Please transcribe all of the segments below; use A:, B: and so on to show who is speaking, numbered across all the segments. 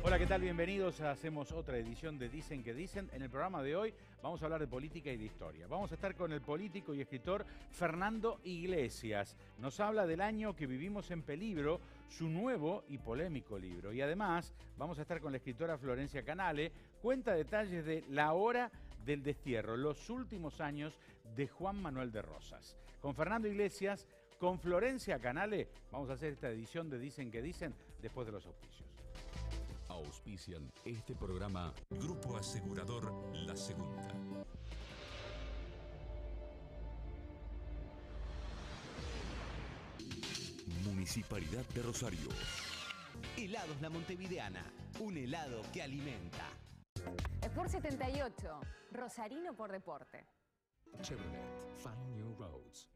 A: Hola, ¿qué tal? Bienvenidos. Hacemos otra edición de Dicen que Dicen. En el programa de hoy vamos a hablar de política y de historia. Vamos a estar con el político y escritor Fernando Iglesias. Nos habla del año que vivimos en peligro, su nuevo y polémico libro. Y además vamos a estar con la escritora Florencia Canale. Cuenta detalles de La Hora del Destierro, los últimos años de Juan Manuel de Rosas. Con Fernando Iglesias, con Florencia Canale, vamos a hacer esta edición de Dicen que Dicen después de los auspicios.
B: Auspician este programa Grupo Asegurador La Segunda. Municipalidad de Rosario.
C: Helados La Montevideana, un helado que alimenta.
D: Sport 78, Rosarino por deporte.
B: Chevrolet, Find New Roads.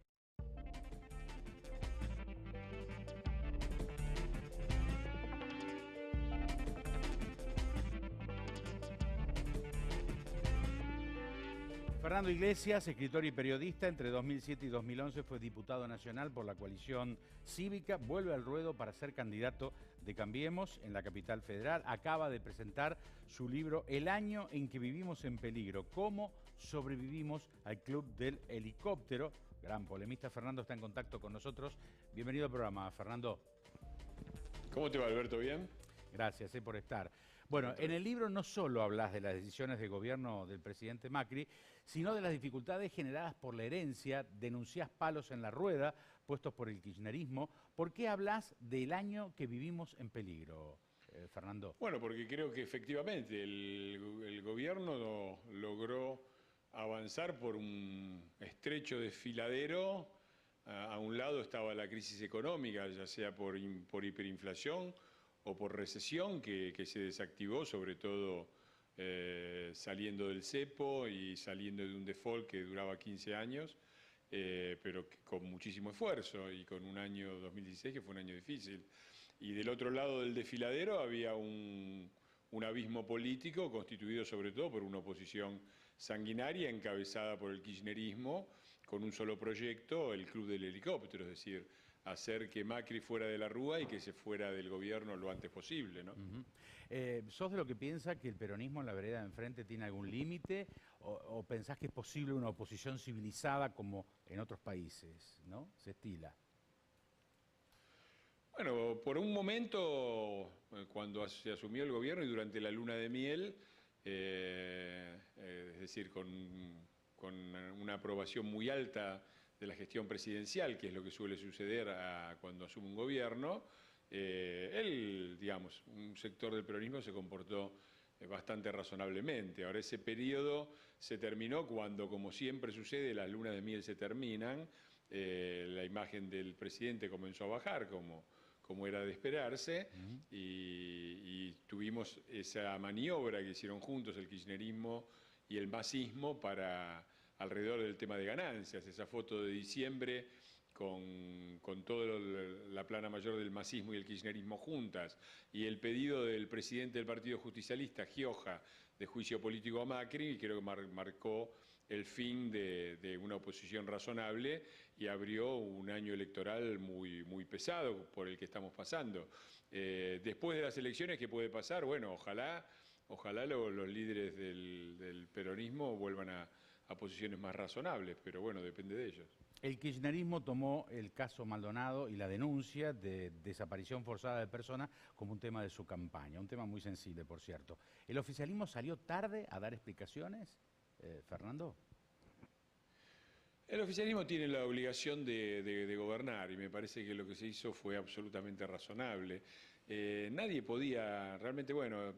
A: Fernando Iglesias, escritor y periodista, entre 2007 y 2011 fue diputado nacional por la coalición cívica, vuelve al ruedo para ser candidato de Cambiemos en la capital federal, acaba de presentar su libro El año en que vivimos en peligro, cómo sobrevivimos al Club del Helicóptero. Gran polemista, Fernando está en contacto con nosotros. Bienvenido al programa, Fernando.
E: ¿Cómo te va, Alberto? ¿Bien?
A: Gracias por estar. Bueno, en el libro no solo hablas de las decisiones de gobierno del presidente Macri, sino de las dificultades generadas por la herencia, denunciás palos en la rueda puestos por el kirchnerismo. ¿Por qué hablas del año que vivimos en peligro, Fernando?
E: Bueno, porque creo que efectivamente el gobierno logró avanzar por un estrecho desfiladero. A un lado estaba la crisis económica, ya sea por hiperinflación o por recesión que se desactivó, sobre todo saliendo del cepo y saliendo de un default que duraba 15 años, pero con muchísimo esfuerzo y con un año 2016 que fue un año difícil. Y del otro lado del desfiladero había un abismo político constituido sobre todo por una oposición sanguinaria encabezada por el kirchnerismo con un solo proyecto, el Club del Helicóptero, es decir, hacer que Macri fuera de la Rúa y que se fuera del gobierno lo antes posible, ¿no?
A: ¿Sos de lo que piensa que el peronismo en la vereda de enfrente tiene algún límite o pensás que es posible una oposición civilizada como en otros países, ¿no? Se estila.
E: Bueno, por un momento, cuando se asumió el gobierno y durante la luna de miel, es decir, con una aprobación muy alta de la gestión presidencial, que es lo que suele suceder cuando asume un gobierno, digamos, un sector del peronismo se comportó bastante razonablemente. Ahora, ese periodo se terminó cuando, como siempre sucede, las lunas de miel se terminan, la imagen del presidente comenzó a bajar, como era de esperarse, y tuvimos esa maniobra que hicieron juntos el kirchnerismo y el masismo alrededor del tema de ganancias, esa foto de diciembre con toda la plana mayor del masismo y el kirchnerismo juntas, y el pedido del presidente del Partido Justicialista, Gioja, de juicio político a Macri, y creo que marcó el fin de una oposición razonable y abrió un año electoral muy, muy pesado por el que estamos pasando. Después de las elecciones, ¿qué puede pasar? Bueno, ojalá los líderes del peronismo vuelvan a posiciones más razonables, pero bueno, depende de ellos.
A: El kirchnerismo tomó el caso Maldonado y la denuncia de desaparición forzada de personas como un tema de su campaña, un tema muy sensible, por cierto. ¿El oficialismo salió tarde a dar explicaciones, Fernando?
E: El oficialismo tiene la obligación de gobernar y me parece que lo que se hizo fue absolutamente razonable. Nadie podía, realmente, bueno,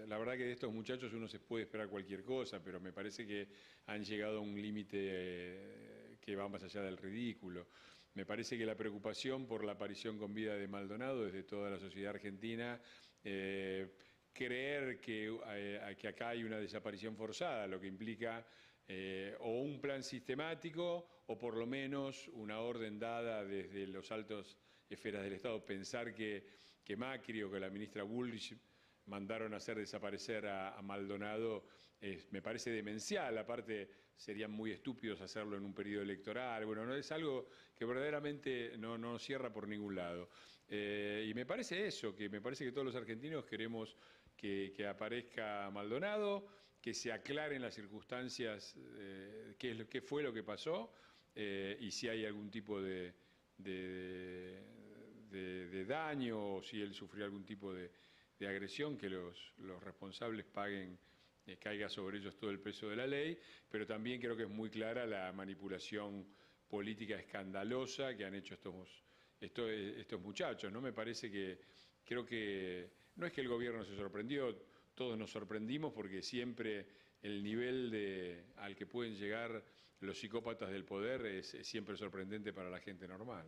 E: la verdad que de estos muchachos uno se puede esperar cualquier cosa, pero me parece que han llegado a un límite que va más allá del ridículo. Me parece que la preocupación por la aparición con vida de Maldonado desde toda la sociedad argentina, creer que acá hay una desaparición forzada, lo que implica o un plan sistemático o por lo menos una orden dada desde los altos esferas del Estado. Pensar que Macri o que la ministra Bullrich mandaron a hacer desaparecer a Maldonado me parece demencial. Aparte, serían muy estúpidos hacerlo en un periodo electoral. Bueno, no es algo que verdaderamente no cierra por ningún lado. Y me parece eso, que me parece que todos los argentinos queremos que aparezca Maldonado, que se aclaren las circunstancias, qué fue lo que pasó, y si hay algún tipo de daño o si él sufrió algún tipo de agresión, que los responsables paguen, caiga sobre ellos todo el peso de la ley, pero también creo que es muy clara la manipulación política escandalosa que han hecho estos muchachos, ¿no? Me parece creo que no es que el gobierno se sorprendió, todos nos sorprendimos porque siempre el nivel al que pueden llegar los psicópatas del poder es siempre sorprendente para la gente normal.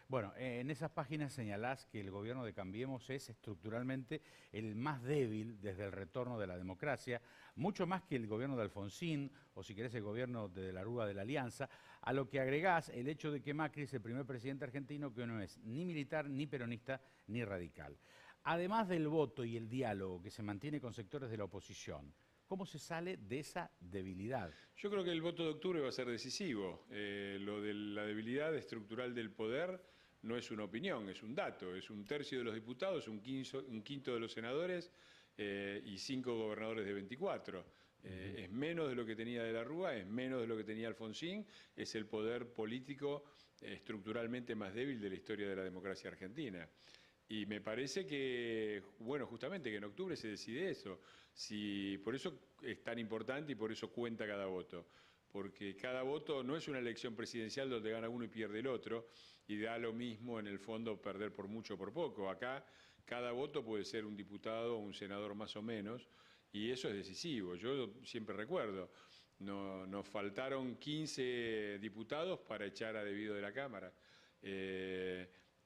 A: Bueno, en esas páginas señalás que el gobierno de Cambiemos es estructuralmente el más débil desde el retorno de la democracia, mucho más que el gobierno de Alfonsín, o si querés el gobierno de la Rúa de la Alianza, a lo que agregás el hecho de que Macri es el primer presidente argentino que no es ni militar, ni peronista, ni radical. Además del voto y el diálogo que se mantiene con sectores de la oposición, ¿cómo se sale de esa debilidad?
E: Yo creo que el voto de octubre va a ser decisivo. Lo de la debilidad estructural del poder no es una opinión, es un dato. Es 1/3 de los diputados, un quinto de los senadores y 5 gobernadores de 24. Es menos de lo que tenía De la Rúa, es menos de lo que tenía Alfonsín, es el poder político estructuralmente más débil de la historia de la democracia argentina. Y me parece que, bueno, justamente que en octubre se decide eso. Por eso es tan importante y por eso cuenta cada voto. Porque cada voto no es una elección presidencial donde gana uno y pierde el otro, y da lo mismo en el fondo perder por mucho o por poco. Acá cada voto puede ser un diputado o un senador más o menos, y eso es decisivo. Yo siempre recuerdo, nos faltaron 15 diputados para echar a De Vido de la Cámara.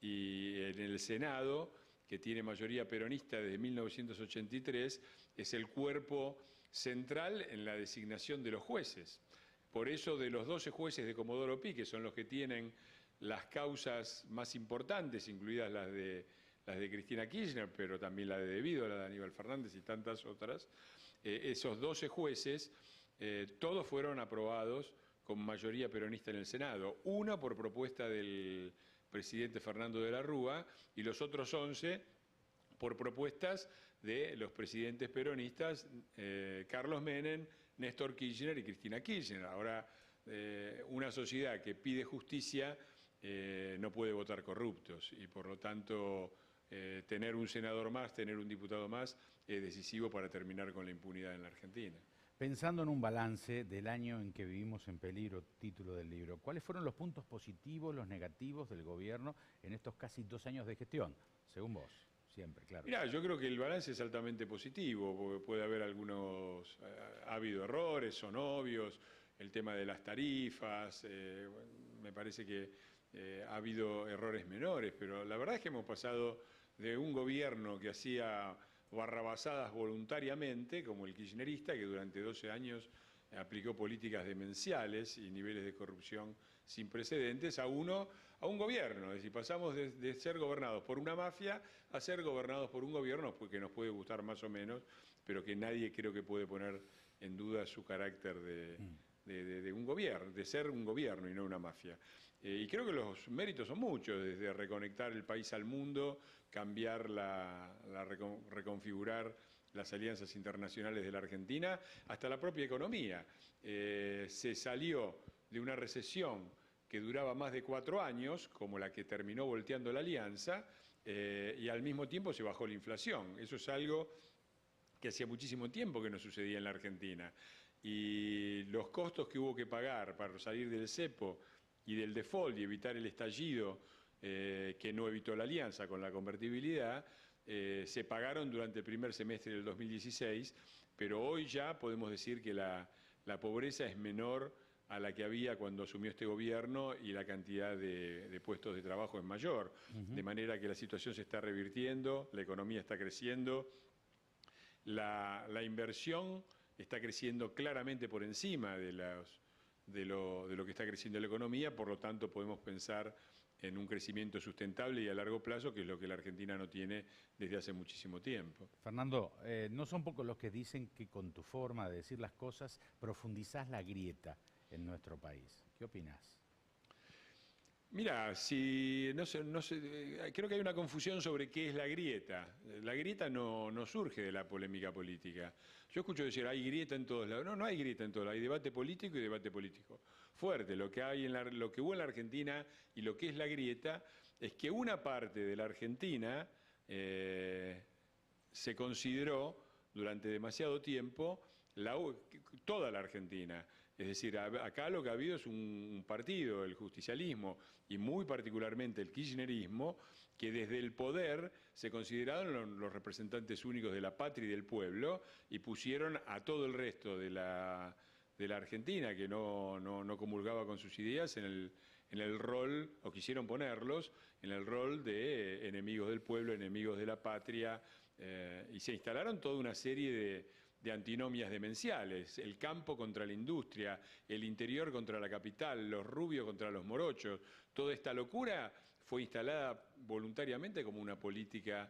E: Y en el Senado, que tiene mayoría peronista desde 1983, es el cuerpo central en la designación de los jueces. Por eso, de los 12 jueces de Comodoro Pi, que son los que tienen las causas más importantes, incluidas las de Cristina Kirchner, pero también la de Vido, la de Aníbal Fernández y tantas otras, esos 12 jueces, todos fueron aprobados con mayoría peronista en el Senado. Uno por propuesta del presidente Fernando de la Rúa y los otros 11 por propuestas de los presidentes peronistas Carlos Menem, Néstor Kirchner y Cristina Kirchner. Ahora, una sociedad que pide justicia no puede votar corruptos y por lo tanto tener un senador más, tener un diputado más es decisivo para terminar con la impunidad en la Argentina.
A: Pensando en un balance del año en que vivimos en peligro, título del libro, ¿cuáles fueron los puntos positivos, los negativos del gobierno en estos casi 2 años de gestión, según vos? Siempre, claro.
E: Mirá, yo creo que el balance es altamente positivo, porque puede haber ha habido errores, son obvios, el tema de las tarifas, me parece que ha habido errores menores, pero la verdad es que hemos pasado de un gobierno que hacía barrabasadas voluntariamente, como el kirchnerista, que durante 12 años aplicó políticas demenciales y niveles de corrupción sin precedentes, a un gobierno. Es decir, pasamos de ser gobernados por una mafia a ser gobernados por un gobierno que nos puede gustar más o menos, pero que nadie creo que puede poner en duda su carácter de un gobierno, de ser un gobierno y no una mafia. Y creo que los méritos son muchos, desde reconectar el país al mundo, cambiar reconfigurar las alianzas internacionales de la Argentina, hasta la propia economía. Se salió de una recesión que duraba más de 4 años, como la que terminó volteando la alianza, y al mismo tiempo se bajó la inflación. Eso es algo que hacía muchísimo tiempo que no sucedía en la Argentina. Y los costos que hubo que pagar para salir del cepo y del default y evitar el estallido que no evitó la alianza con la convertibilidad, se pagaron durante el primer semestre del 2016, pero hoy ya podemos decir que la pobreza es menor a la que había cuando asumió este gobierno y la cantidad de puestos de trabajo es mayor. De manera que la situación se está revirtiendo, la economía está creciendo, la inversión está creciendo claramente por encima de lo que está creciendo la economía, por lo tanto podemos pensar en un crecimiento sustentable y a largo plazo, que es lo que la Argentina no tiene desde hace muchísimo tiempo.
A: Fernando, no son pocos los que dicen que con tu forma de decir las cosas profundizás la grieta en nuestro país. ¿Qué opinás?
E: Mira, si no sé, creo que hay una confusión sobre qué es la grieta. La grieta no surge de la polémica política. Yo escucho decir, hay grieta en todos lados. No hay grieta en todos lados. Hay debate político y debate político fuerte. Lo que hubo en la Argentina y lo que es la grieta es que una parte de la Argentina se consideró durante demasiado tiempo toda la Argentina. Es decir, acá lo que ha habido es un partido, el justicialismo, y muy particularmente el kirchnerismo, que desde el poder se consideraron los representantes únicos de la patria y del pueblo, y pusieron a todo el resto de la Argentina, que no comulgaba con sus ideas, en el rol, o quisieron ponerlos, en el rol de enemigos del pueblo, enemigos de la patria, y se instalaron toda una serie de antinomias demenciales, el campo contra la industria, el interior contra la capital, los rubios contra los morochos. Toda esta locura fue instalada voluntariamente como una política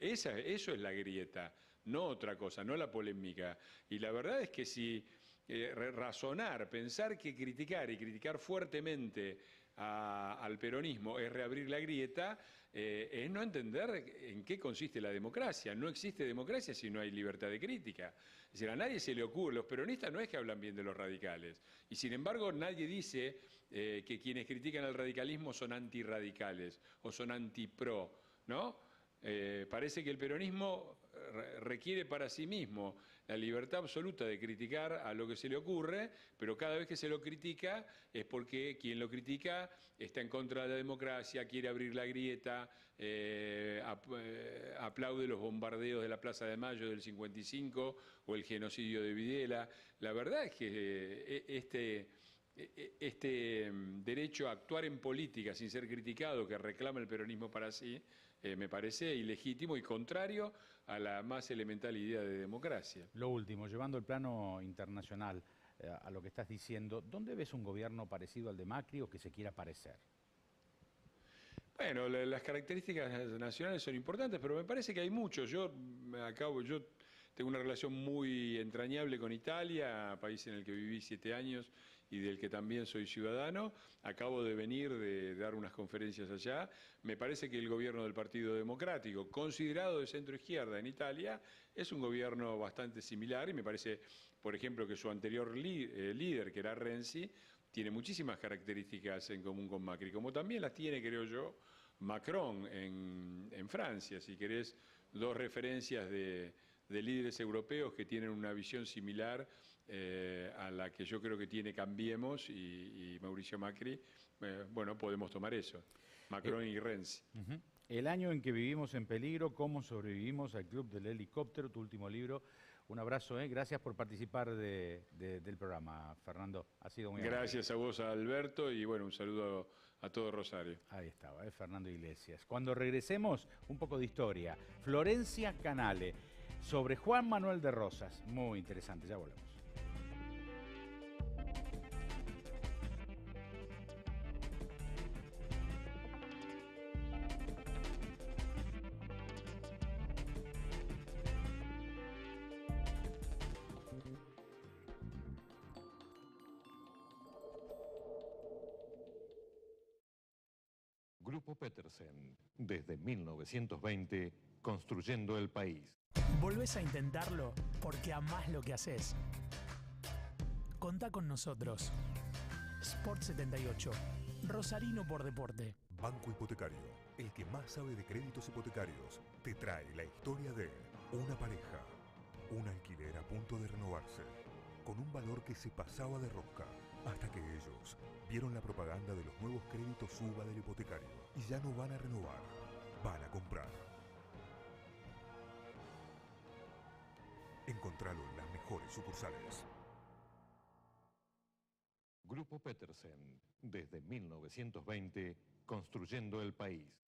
E: eso es la grieta, no otra cosa, no la polémica. Y la verdad es que si razonar, pensar que criticar y criticar fuertemente al peronismo es reabrir la grieta, es no entender en qué consiste la democracia. No existe democracia si no hay libertad de crítica. Es decir, a nadie se le ocurre, los peronistas no es que hablan bien de los radicales, y sin embargo nadie dice que quienes critican al radicalismo son antirradicales o son antipro, ¿no? Parece que el peronismo requiere para sí mismo la libertad absoluta de criticar a lo que se le ocurre, pero cada vez que se lo critica es porque quien lo critica está en contra de la democracia, quiere abrir la grieta, aplaude los bombardeos de la Plaza de Mayo del 55 o el genocidio de Videla. La verdad es que este derecho a actuar en política sin ser criticado que reclama el peronismo para sí, me parece ilegítimo y contrario a la más elemental idea de democracia.
A: Lo último, llevando el plano internacional a lo que estás diciendo, ¿dónde ves un gobierno parecido al de Macri o que se quiera parecer?
E: Bueno, las características nacionales son importantes, pero me parece que hay muchos. Yo tengo una relación muy entrañable con Italia, país en el que viví 7 años y del que también soy ciudadano. Acabo de venir de dar unas conferencias allá. Me parece que el gobierno del Partido Democrático, considerado de centro-izquierda en Italia, es un gobierno bastante similar, y me parece, por ejemplo, que su anterior líder, que era Renzi, tiene muchísimas características en común con Macri, como también las tiene, creo yo, Macron en Francia. Si querés, dos referencias de líderes europeos que tienen una visión similar a la que yo creo que tiene Cambiemos y Mauricio Macri. Bueno, podemos tomar eso, Macron y Renzi.
A: El año en que vivimos en peligro, cómo sobrevivimos al Club del Helicóptero, tu último libro. Un abrazo, gracias por participar del programa, Fernando. Ha sido muy amable.
E: Gracias a vos, Alberto, y bueno, un saludo a todo Rosario.
A: Ahí estaba, Fernando Iglesias. Cuando regresemos, un poco de historia. Florencia Canale, sobre Juan Manuel de Rosas. Muy interesante, ya volvemos.
F: Grupo Petersen, desde 1920, construyendo el país.
G: Volvés a intentarlo porque amás lo que haces. Contá con nosotros. Sport 78, Rosarino por deporte.
H: Banco Hipotecario, el que más sabe de créditos hipotecarios, te trae la historia de una pareja, un alquiler a punto de renovarse, con un valor que se pasaba de rosca, hasta que ellos vieron la propaganda de los nuevos créditos UVA del hipotecario y ya no van a renovar, van a comprar. Encontralo en las mejores sucursales.
F: Grupo Petersen, desde 1920, construyendo el país.